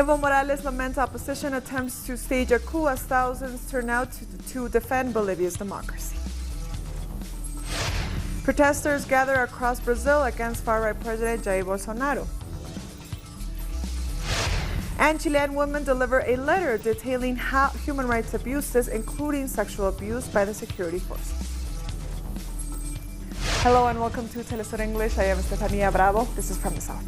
Evo Morales laments opposition attempts to stage a coup as thousands turn out to defend Bolivia's democracy. Protesters gather across Brazil against far-right President Jair Bolsonaro. And Chilean women deliver a letter detailing human rights abuses, including sexual abuse by the security forces. Hello and welcome to Telesur English. I am Estefania Bravo. This is From the South.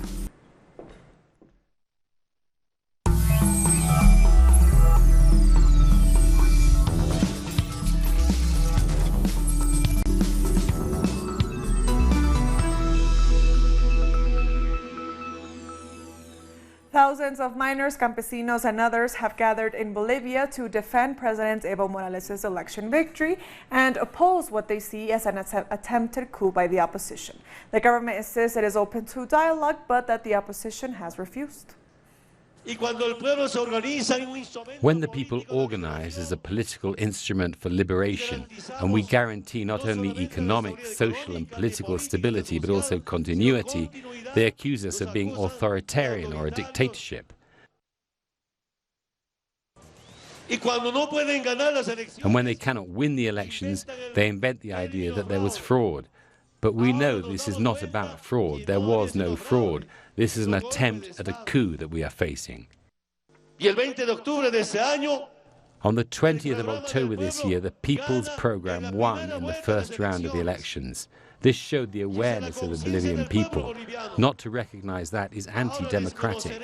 Thousands of miners, campesinos, and others have gathered in Bolivia to defend President Evo Morales' election victory and oppose what they see as an attempted coup by the opposition. The government insists it is open to dialogue, but that the opposition has refused. When the people organize as a political instrument for liberation, and we guarantee not only economic, social and political stability, but also continuity, they accuse us of being authoritarian or a dictatorship. And when they cannot win the elections, they invent the idea that there was fraud. But we know this is not about fraud. There was no fraud. This is an attempt at a coup that we are facing. On the 20th of October this year, the People's Program won in the first round of the elections. This showed the awareness of the Bolivian people. Not to recognize that is anti-democratic.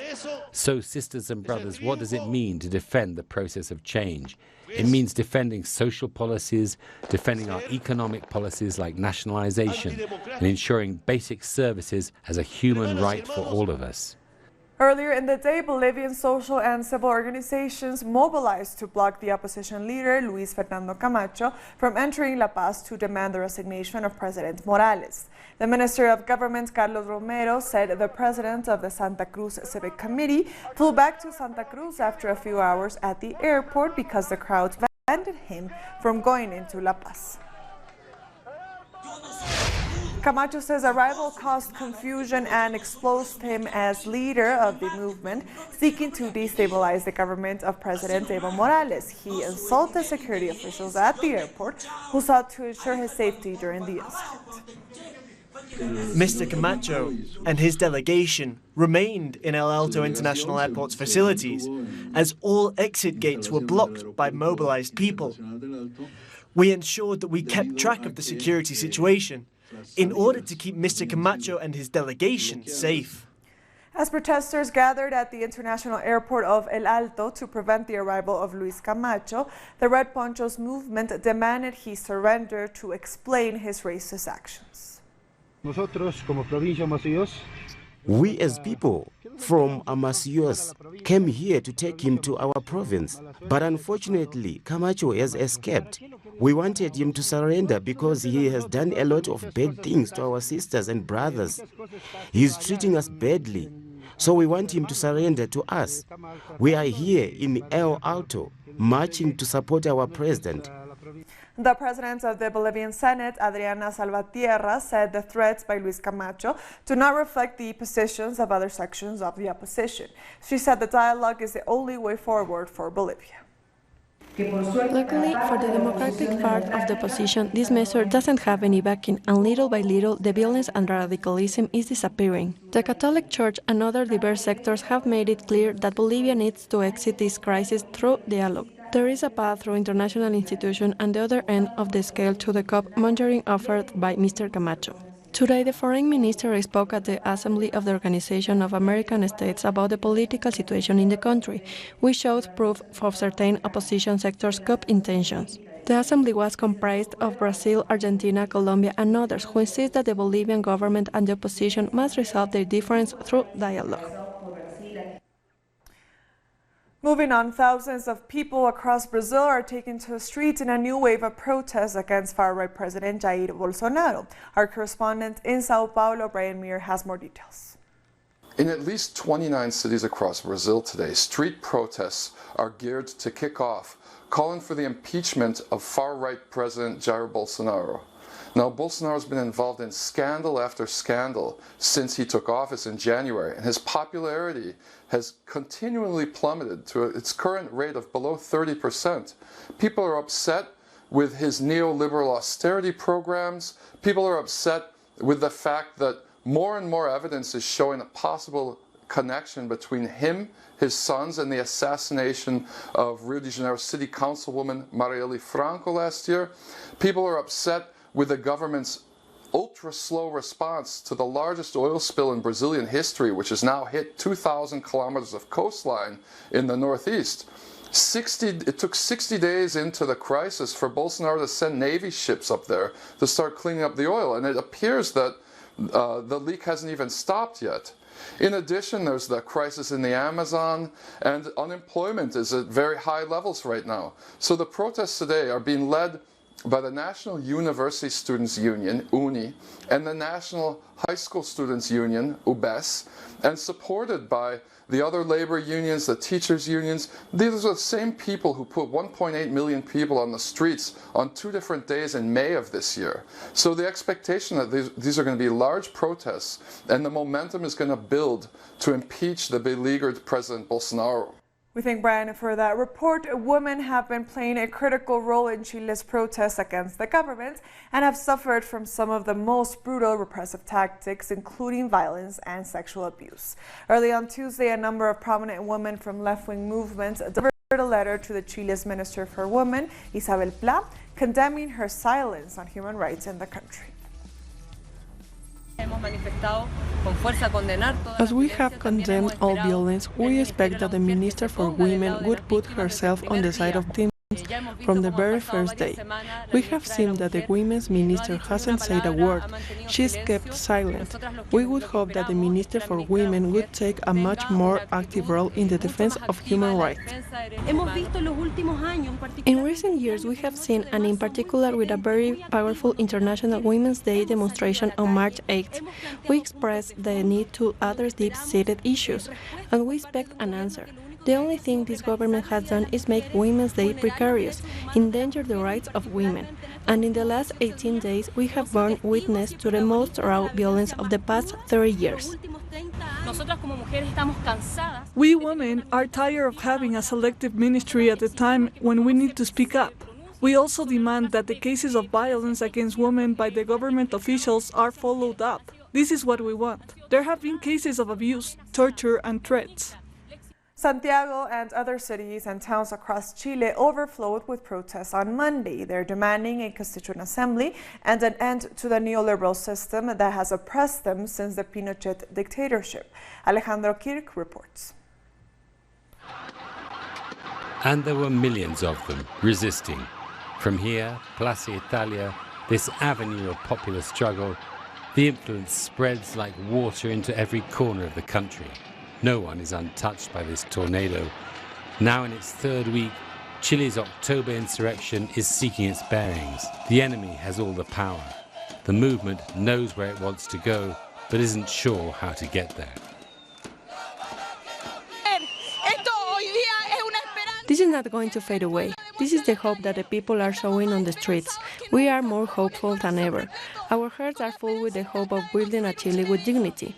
So, sisters and brothers, what does it mean to defend the process of change? It means defending social policies, defending our economic policies like nationalization, and ensuring basic services as a human right for all of us. Earlier in the day, Bolivian social and civil organizations mobilized to block the opposition leader, Luis Fernando Camacho, from entering La Paz to demand the resignation of President Morales. The Minister of Government, Carlos Romero, said the president of the Santa Cruz Civic Committee flew back to Santa Cruz after a few hours at the airport because the crowds prevented him from going into La Paz. Camacho says arrival caused confusion and exposed him as leader of the movement seeking to destabilize the government of President Evo Morales. He insulted security officials at the airport who sought to ensure his safety during the incident. Mr. Camacho and his delegation remained in El Alto International Airport's facilities as all exit gates were blocked by mobilized people. We ensured that we kept track of the security situation in order to keep Mr. Camacho and his delegation safe. As protesters gathered at the international airport of El Alto to prevent the arrival of Luis Camacho, the Red Ponchos movement demanded he surrender to explain his racist actions. We as people from Amasios came here to take him to our province, but unfortunately Camacho has escaped. We wanted him to surrender because he has done a lot of bad things to our sisters and brothers. He is treating us badly, so we want him to surrender to us. We are here in El Alto, marching to support our president. The president of the Bolivian Senate, Adriana Salvatierra, said the threats by Luis Camacho do not reflect the positions of other sections of the opposition. She said the dialogue is the only way forward for Bolivia. Luckily, for the democratic part of the opposition, this measure doesn't have any backing, and little by little, the violence and radicalism is disappearing. The Catholic Church and other diverse sectors have made it clear that Bolivia needs to exit this crisis through dialogue. There is a path through international institutions and the other end of the scale to the COP monitoring offered by Mr. Camacho. Today, the foreign minister spoke at the Assembly of the Organization of American States about the political situation in the country, which showed proof of certain opposition sectors' coup intentions. The assembly was comprised of Brazil, Argentina, Colombia, and others who insist that the Bolivian government and the opposition must resolve their difference through dialogue. Moving on, thousands of people across Brazil are taking to the streets in a new wave of protests against far-right President Jair Bolsonaro. Our correspondent in Sao Paulo, Brian Muir, has more details. In at least 29 cities across Brazil today, street protests are geared to kick off, calling for the impeachment of far-right President Jair Bolsonaro. Now, Bolsonaro has been involved in scandal after scandal since he took office in January, and his popularity has continually plummeted to its current rate of below 30%. People are upset with his neoliberal austerity programs. People are upset with the fact that more and more evidence is showing a possible connection between him, his sons, and the assassination of Rio de Janeiro City Councilwoman Marielle Franco last year. People are upset with the government's ultra-slow response to the largest oil spill in Brazilian history, which has now hit 2,000 kilometers of coastline in the northeast. It took 60 days into the crisis for Bolsonaro to send Navy ships up there to start cleaning up the oil, and it appears that the leak hasn't even stopped yet. In addition, there's the crisis in the Amazon, and unemployment is at very high levels right now. So the protests today are being led by the National University Students' Union, UNI, and the National High School Students' Union, UBES, and supported by the other labor unions, the teachers' unions. These are the same people who put 1.8 million people on the streets on 2 different days in May of this year. So the expectation that these are going to be large protests, and the momentum is going to build to impeach the beleaguered President Bolsonaro. We thank Brian for that report. Women have been playing a critical role in Chile's protests against the government and have suffered from some of the most brutal repressive tactics, including violence and sexual abuse. Early on Tuesday, a number of prominent women from left-wing movements delivered a letter to the Chile's Minister for Women, Isabel Pla, condemning her silence on human rights in the country. As we have condemned all violence, we expect that the Minister for Women would put herself on the side of victims from the very first day. We have seen that the Women's Minister hasn't said a word. She's kept silent. We would hope that the Minister for Women would take a much more active role in the defense of human rights. In recent years, we have seen, and in particular with a very powerful International Women's Day demonstration on March 8th, we expressed the need to address deep-seated issues, and we expect an answer. The only thing this government has done is make Women's Day precarious, endanger the rights of women. And in the last 18 days, we have borne witness to the most raw violence of the past 30 years. We women are tired of having a selective ministry at a time when we need to speak up. We also demand that the cases of violence against women by the government officials are followed up. This is what we want. There have been cases of abuse, torture, and threats. Santiago and other cities and towns across Chile overflowed with protests on Monday. They're demanding a constituent assembly and an end to the neoliberal system that has oppressed them since the Pinochet dictatorship. Alejandro Kirk reports. And there were millions of them resisting. From here, Plaza Italia, this avenue of popular struggle, the influence spreads like water into every corner of the country. No one is untouched by this tornado. Now in its 3rd week, Chile's October insurrection is seeking its bearings. The enemy has all the power. The movement knows where it wants to go, but isn't sure how to get there. This is not going to fade away. This is the hope that the people are showing on the streets. We are more hopeful than ever. Our hearts are full with the hope of building a Chile with dignity.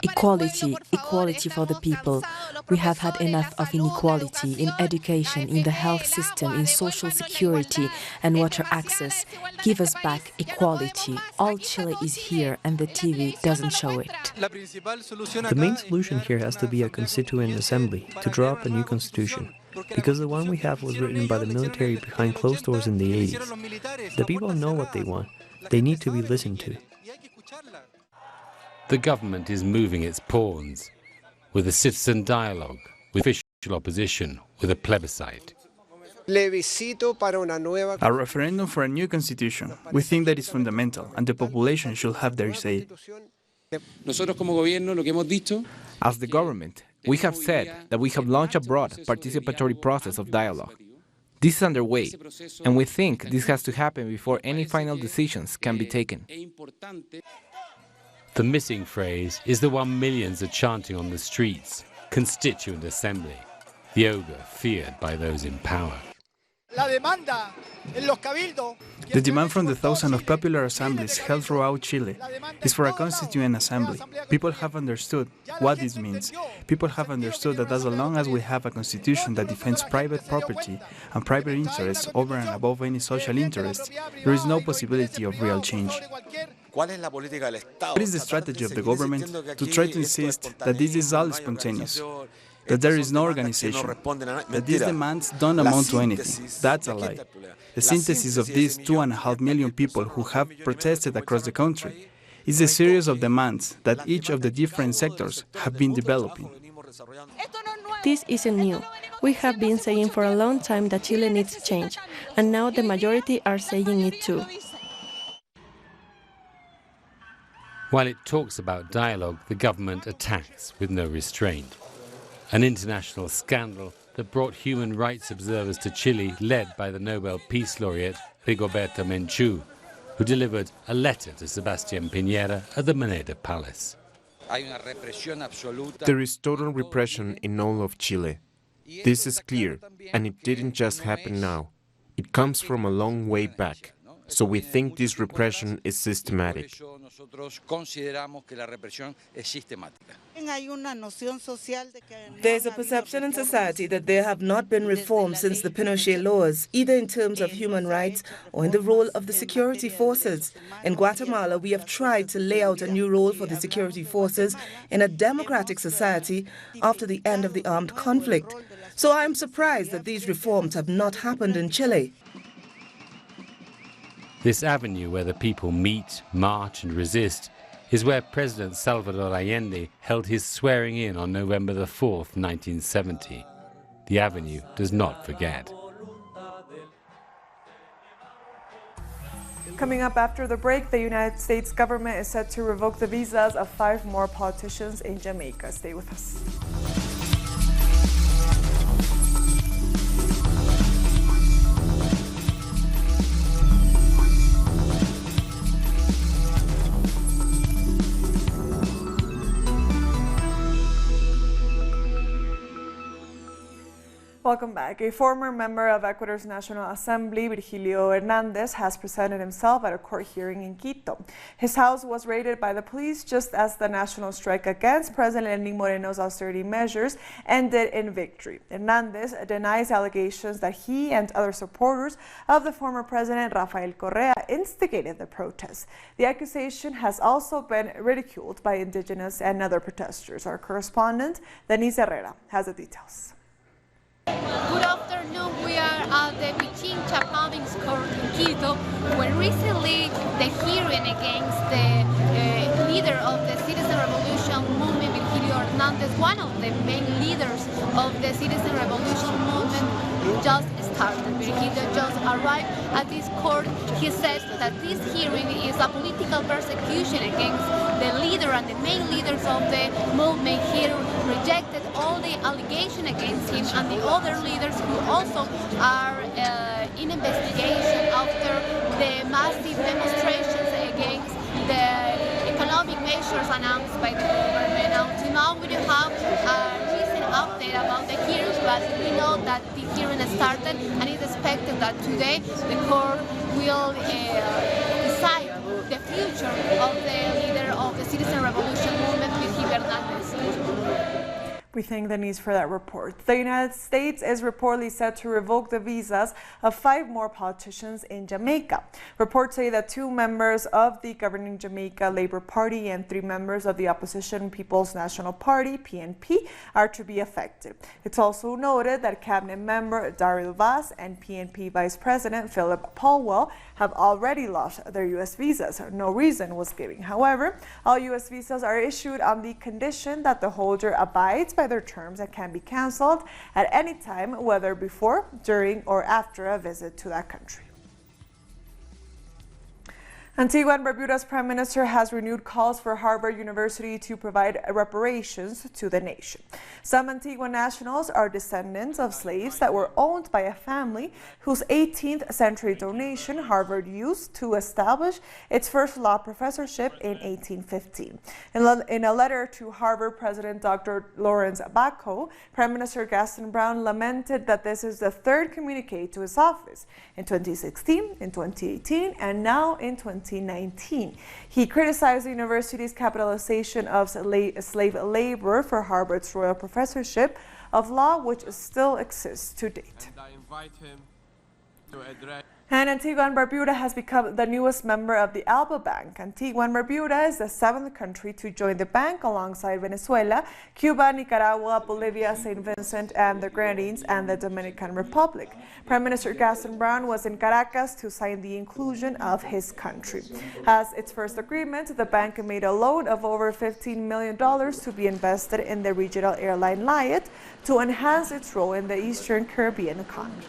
Equality, equality for the people. We have had enough of inequality in education, in the health system, in social security and water access. Give us back equality. All Chile is here and the TV doesn't show it. The main solution here has to be a constituent assembly to draw up a new constitution, because the one we have was written by the military behind closed doors in the 80s. The people know what they want. They need to be listened to. The government is moving its pawns with a citizen dialogue, with official opposition, with a plebiscite. A referendum for a new constitution. We think that is fundamental, and the population should have their say. As the government, we have said that we have launched a broad participatory process of dialogue. This is underway, and we think this has to happen before any final decisions can be taken. The missing phrase is the one millions are chanting on the streets, Constituent Assembly, the ogre feared by those in power. The demand from the thousands of popular assemblies held throughout Chile is for a constituent assembly. People have understood what this means. People have understood that as long as we have a constitution that defends private property and private interests over and above any social interests, there is no possibility of real change. What is the strategy of the government to try to insist that this is all spontaneous? That there is no organization, that these demands don't amount to anything. That's a lie. The synthesis of these 2.5 million people who have protested across the country is a series of demands that each of the different sectors have been developing. This isn't new. We have been saying for a long time that Chile needs change, and now the majority are saying it too. While it talks about dialogue, the government attacks with no restraint. An international scandal that brought human rights observers to Chile, led by the Nobel Peace Laureate Rigoberta Menchú, who delivered a letter to Sebastián Piñera at the Moneda Palace. There is total repression in all of Chile. This is clear, and it didn't just happen now. It comes from a long way back. So we think this repression is systematic. There's a perception in society that there have not been reforms since the Pinochet laws, either in terms of human rights or in the role of the security forces. In Guatemala, we have tried to lay out a new role for the security forces in a democratic society after the end of the armed conflict. So I'm surprised that these reforms have not happened in Chile. This avenue where the people meet, march and resist is where President Salvador Allende held his swearing in on November the 4th, 1970. The avenue does not forget. Coming up after the break, the United States government is set to revoke the visas of 5 more politicians in Jamaica. Stay with us. Welcome back. A former member of Ecuador's National Assembly, Virgilio Hernández, has presented himself at a court hearing in Quito. His house was raided by the police just as the national strike against President Lenín Moreno's austerity measures ended in victory. Hernández denies allegations that he and other supporters of the former president, Rafael Correa, instigated the protests. The accusation has also been ridiculed by indigenous and other protesters. Our correspondent, Denise Herrera, has the details. Good afternoon. We are at the Pichincha Province Court in Quito, where recently the hearing against the leader of the Citizen Revolution movement, Virgilio Hernández, one of the main leaders of the Citizen Revolution movement, just started. Virgilio just arrived at this court. He says that this hearing is a political persecution against the leader and the main leaders of the movement. He rejected all the allegations against him and the other leaders who also are in investigation after the massive demonstrations against the economic measures announced by the government. Until now, we don't have a recent update about the hearings, but we know that the hearing started and it's expected that today the court will decide the future of the leader of the Citizen Revolution movement, Virgilio Hernández. We thank Denise for that report. The United States is reportedly set to revoke the visas of 5 more politicians in Jamaica. Reports say that 2 members of the governing Jamaica Labour Party and 3 members of the opposition People's National Party, PNP, are to be affected. It's also noted that cabinet member Daryl Vaz and PNP Vice President Philip Paulwell have already lost their U.S. visas. No reason was given. However, all U.S. visas are issued on the condition that the holder abides by their terms and can be cancelled at any time, whether before, during, or after a visit to that country. Antigua and Barbuda's Prime Minister has renewed calls for Harvard University to provide reparations to the nation. Some Antigua nationals are descendants of slaves that were owned by a family whose 18th century donation Harvard used to establish its first law professorship in 1815. In a letter to Harvard President Dr. Lawrence Bacco, Prime Minister Gaston Brown lamented that this is the third communique to his office in 2016, in 2018, and now in 2019. He criticized the university's capitalization of slave labor for Harvard's Royal Professorship of Law, which still exists to date. And Antigua and Barbuda has become the newest member of the ALBA Bank. Antigua and Barbuda is the 7th country to join the bank alongside Venezuela, Cuba, Nicaragua, Bolivia, St. Vincent and the Grenadines, and the Dominican Republic. Prime Minister Gaston Brown was in Caracas to sign the inclusion of his country. As its first agreement, the bank made a loan of over $15 million to be invested in the regional airline Liat to enhance its role in the Eastern Caribbean economy.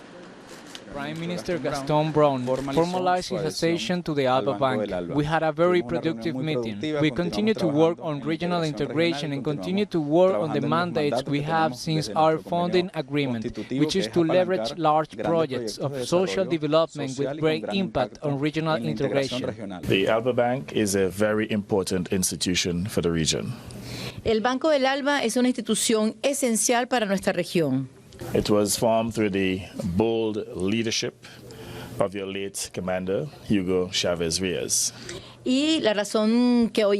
Prime Minister Gaston Brown formalized his accession to the ALBA Bank. We had a very productive meeting. We continue to work on regional integration and continue to work on the mandates we have since our founding agreement, which is to leverage large projects of social development with great impact on regional integration. The ALBA Bank is a very important institution for the region. El Banco del ALBA es una institución esencial para nuestra región. It was formed through the bold leadership of your late commander, Hugo Chavez Reyes. Y la razón que hoy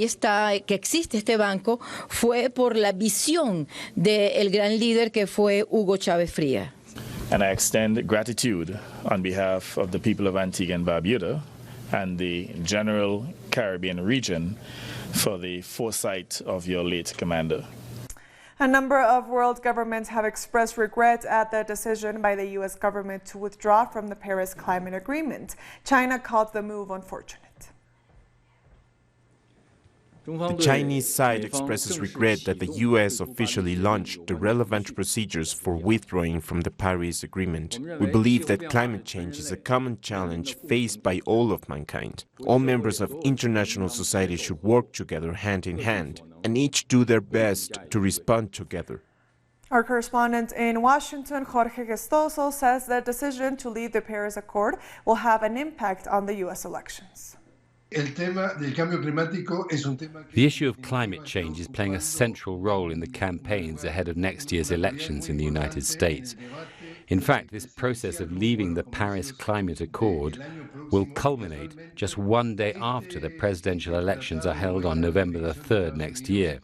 que existe este banco fue por la visión del gran líder que fue Hugo Chávez Frías. And I extend gratitude on behalf of the people of Antigua and Barbuda and the general Caribbean region for the foresight of your late commander. A number of world governments have expressed regret at the decision by the U.S. government to withdraw from the Paris Climate Agreement. China called the move unfortunate. The Chinese side expresses regret that the U.S. officially launched the relevant procedures for withdrawing from the Paris Agreement. We believe that climate change is a common challenge faced by all of mankind. All members of international society should work together hand in hand, and each do their best to respond together. Our correspondent in Washington, Jorge Gestoso, says the decision to leave the Paris Accord will have an impact on the U.S. elections. The issue of climate change is playing a central role in the campaigns ahead of next year's elections in the United States. In fact, this process of leaving the Paris Climate Accord will culminate just one day after the presidential elections are held on November the 3rd next year.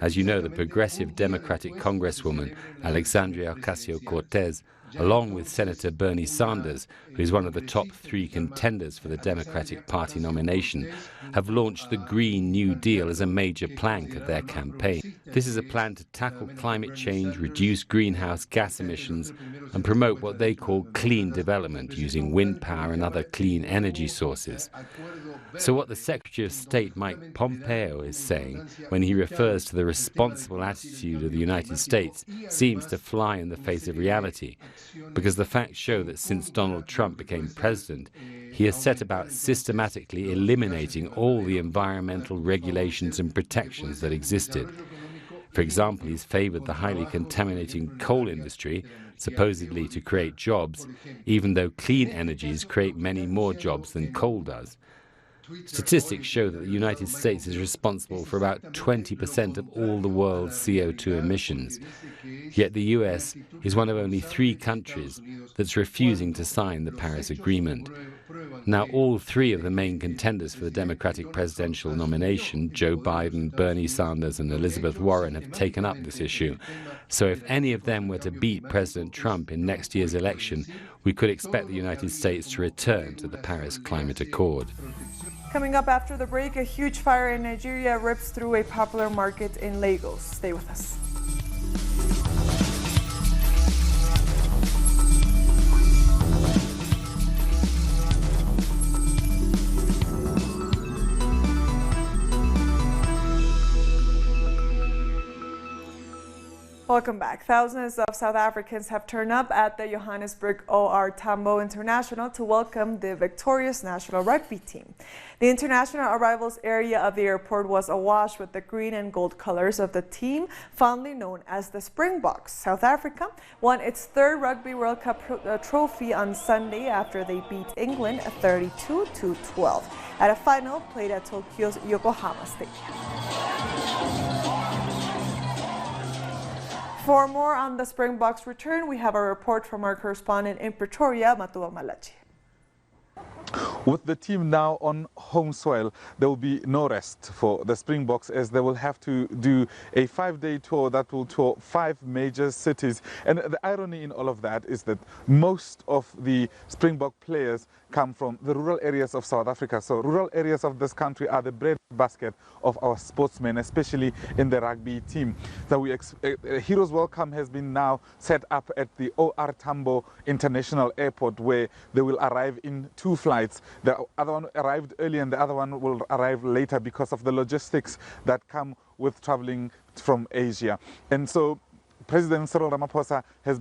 As you know, the progressive Democratic Congresswoman Alexandria Ocasio-Cortez, along with Senator Bernie Sanders, who is one of the top 3 contenders for the Democratic Party nomination, have launched the Green New Deal as a major plank of their campaign. This is a plan to tackle climate change, reduce greenhouse gas emissions, and promote what they call clean development using wind power and other clean energy sources. So what the Secretary of State Mike Pompeo is saying when he refers to the responsible attitude of the United States seems to fly in the face of reality, because the facts show that since Donald Trump became president, he has set about systematically eliminating all the environmental regulations and protections that existed. For example, he's favored the highly contaminating coal industry, supposedly to create jobs, even though clean energies create many more jobs than coal does. Statistics show that the United States is responsible for about 20% of all the world's CO2 emissions. Yet the US is one of only 3 countries that's refusing to sign the Paris Agreement. Now, all 3 of the main contenders for the Democratic presidential nomination, Joe Biden, Bernie Sanders, and Elizabeth Warren, have taken up this issue. So if any of them were to beat President Trump in next year's election, we could expect the United States to return to the Paris Climate Accord. Coming up after the break, a huge fire in Nigeria rips through a popular market in Lagos. Stay with us. Welcome back. Thousands of South Africans have turned up at the Johannesburg OR Tambo International to welcome the victorious national rugby team. The international arrivals area of the airport was awash with the green and gold colors of the team, fondly known as the Springboks. South Africa won its third Rugby World Cup trophy on Sunday after they beat England 32-12 at a final played at Tokyo's Yokohama Stadium. For more on the Springboks' return, we have a report from our correspondent in Pretoria, Matuwa Malachi. With the team now on home soil, there will be no rest for the Springboks as they will have to do a 5-day tour that will tour 5 major cities. And the irony in all of that is that most of the Springbok players come from the rural areas of South Africa. So rural areas of this country are the breadbasket of our sportsmen, especially in the rugby team. So Heroes Welcome has been now set up at the OR Tambo International Airport, where they will arrive in 2 flights. The other one arrived early and the other one will arrive later because of the logistics that come with traveling from Asia. And so President Cyril Ramaphosa has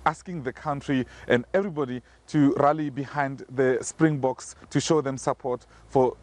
asking the country and everybody to rally behind the Springboks to show them support for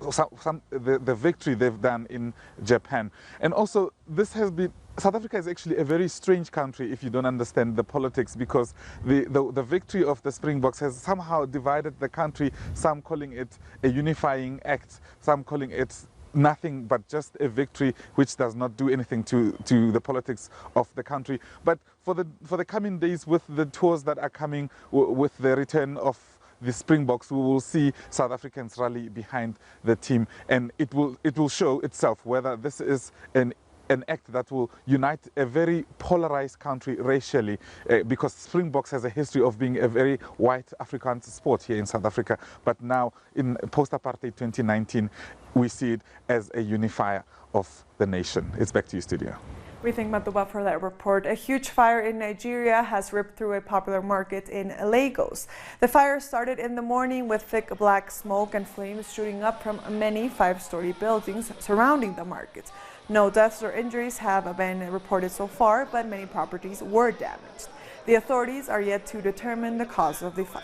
the victory they've done in Japan. And also, this has been South Africa is actually a very strange country if you don't understand the politics, because the victory of the Springboks has somehow divided the country, some calling it a unifying act, some calling it nothing but just a victory which does not do anything to the politics of the country. But for the coming days, with the tours that are coming, with the return of the Springboks, we will see South Africans rally behind the team, and it will show itself whether this is an act that will unite a very polarized country racially, because Springboks has a history of being a very white Afrikaans sport here in South Africa. But now, in post-apartheid 2019, we see it as a unifier of the nation. It's back to you, studio. We thank Matuba for that report. A huge fire in Nigeria has ripped through a popular market in Lagos. The fire started in the morning with thick black smoke and flames shooting up from many 5-story buildings surrounding the market. No deaths or injuries have been reported so far, but many properties were damaged. The authorities are yet to determine the cause of the fire.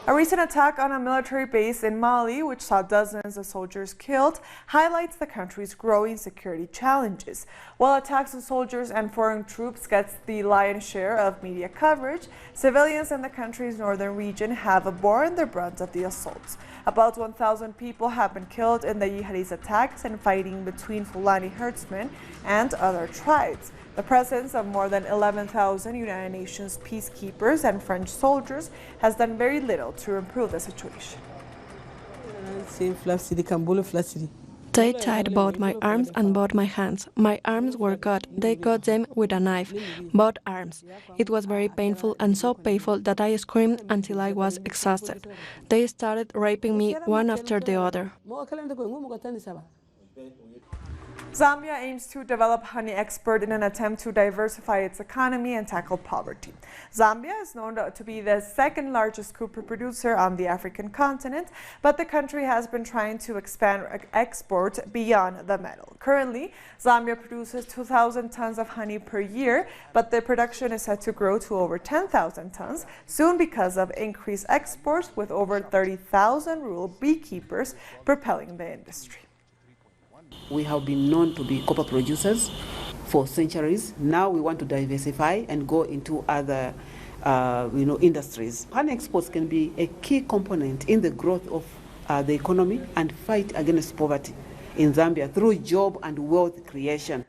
A recent attack on a military base in Mali, which saw dozens of soldiers killed, highlights the country's growing security challenges. While attacks on soldiers and foreign troops gets the lion's share of media coverage, civilians in the country's northern region have borne the brunt of the assaults. About 1,000 people have been killed in the jihadist attacks and fighting between Fulani herdsmen and other tribes. The presence of more than 11,000 United Nations peacekeepers and French soldiers has done very little to improve the situation. They tied both my arms and both my hands. My arms were cut. They cut them with a knife, both arms. It was very painful and so painful that I screamed until I was exhausted. They started raping me one after the other. Zambia aims to develop honey export in an attempt to diversify its economy and tackle poverty. Zambia is known to be the second largest copra producer on the African continent, but the country has been trying to expand export beyond the medal. Currently, Zambia produces 2,000 tons of honey per year, but the production is set to grow to over 10,000 tons soon because of increased exports, with over 30,000 rural beekeepers propelling the industry. We have been known to be copper producers for centuries. Now we want to diversify and go into other industries. Honey exports can be a key component in the growth of the economy and fight against poverty in Zambia through job and wealth creation.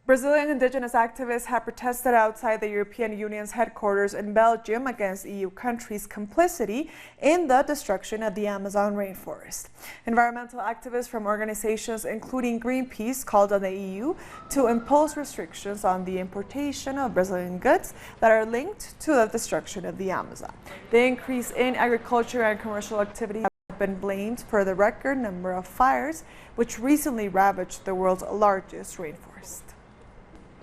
Brazilian indigenous activists have protested outside the European Union's headquarters in Belgium against EU countries' complicity in the destruction of the Amazon rainforest. Environmental activists from organizations including Greenpeace called on the EU to impose restrictions on the importation of Brazilian goods that are linked to the destruction of the Amazon. The increase in agriculture and commercial activity have been blamed for the record number of fires which recently ravaged the world's largest rainforest.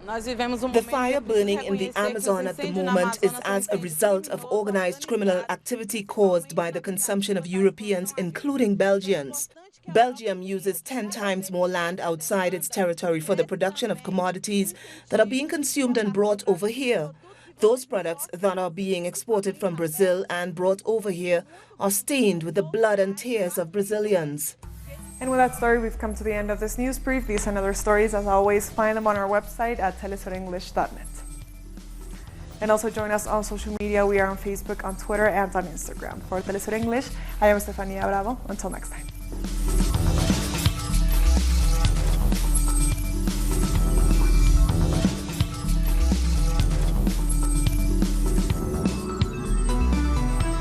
The fire burning in the Amazon at the moment is as a result of organized criminal activity caused by the consumption of Europeans, including Belgians. Belgium uses 10 times more land outside its territory for the production of commodities that are being consumed and brought over here. Those products that are being exported from Brazil and brought over here are stained with the blood and tears of Brazilians. And with that story, we've come to the end of this news brief. These and other stories, as always, find them on our website at telesurenglish.net. And also join us on social media. We are on Facebook, on Twitter, and on Instagram. For Telesur English, I am Estefania Bravo. Until next time.